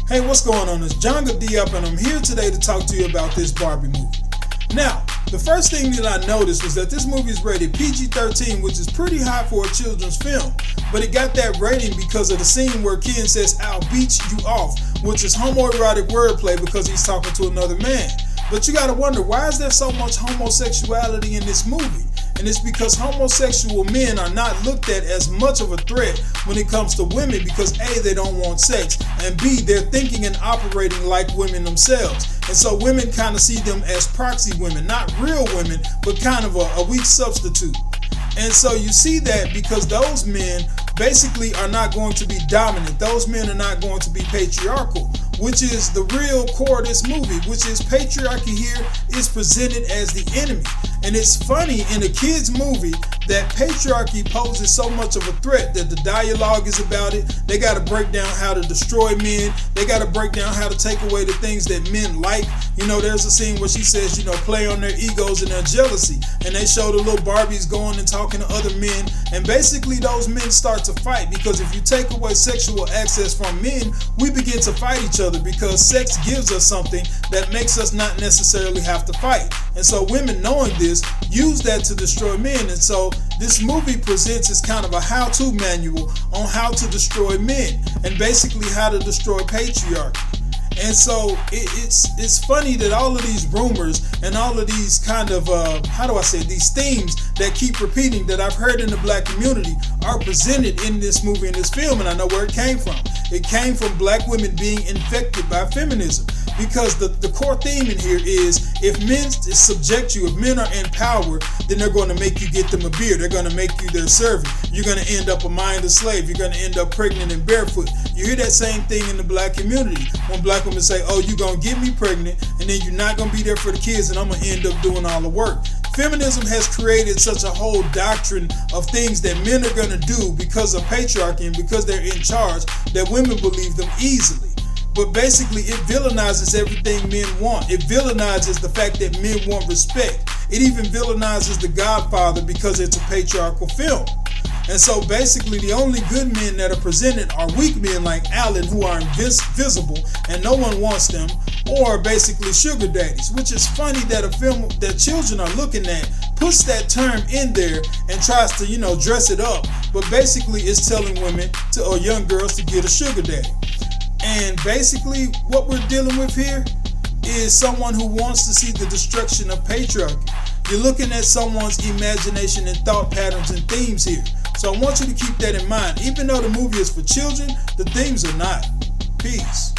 Hey, what's going on? It's Jonga D up, and I'm here today to talk to you about this Barbie movie. Now, the first thing that I noticed was that this movie is rated PG-13, which is pretty high for a children's film. But it got that rating because of the scene where Ken says, "I'll beat you off," which is homoerotic wordplay because he's talking to another man. But you gotta wonder, why is there so much homosexuality in this movie? And it's because homosexual men are not looked at as much of a threat when it comes to women because A, they don't want sex, and B, they're thinking and operating like women themselves. And so women kind of see them as proxy women, not real women, but kind of a weak substitute. And so you see that because those men basically are not going to be dominant. Those men are not going to be patriarchal, which is the real core of this movie, which is patriarchy here is presented as the enemy. And it's funny in a kid's movie that patriarchy poses so much of a threat that the dialogue is about it. They got to break down how to destroy men. They got to break down how to take away the things that men like. You know, there's a scene where she says, play on their egos and their jealousy. And they show the little Barbies going and talking to other men. And basically those men start to fight because if you take away sexual access from men, we begin to fight each other because sex gives us something that makes us not necessarily have to fight. And so women, knowing this, use that to destroy men. And so this movie presents as kind of a how-to manual on how to destroy men and basically how to destroy patriarchy. And so it's funny that all of these rumors and all of these kind of, these themes that keep repeating that I've heard in the black community are presented in this movie and this film, and I know where it came from. It came from black women being infected by feminism. Because the core theme in here is if men subject you, if men are in power, then they're going to make you get them a beer. They're going to make you their servant. You're going to end up a mindless slave. You're going to end up pregnant and barefoot. You hear that same thing in the black community when black women say, "Oh, you're going to get me pregnant and then you're not going to be there for the kids and I'm going to end up doing all the work." Feminism has created such a whole doctrine of things that men are going to do because of patriarchy and because they're in charge that women believe them easily. But basically, it villainizes everything men want. It villainizes the fact that men want respect. It even villainizes The Godfather because it's a patriarchal film. And so basically, the only good men that are presented are weak men like Alan, who are invisible and no one wants them, or basically sugar daddies, which is funny that a film that children are looking at puts that term in there and tries to, dress it up. But basically, it's telling women or young girls to get a sugar daddy. And basically what we're dealing with here is someone who wants to see the destruction of patriarchy. You're looking at someone's imagination and thought patterns and themes here. So I want you to keep that in mind. Even though the movie is for children, the themes are not. Peace.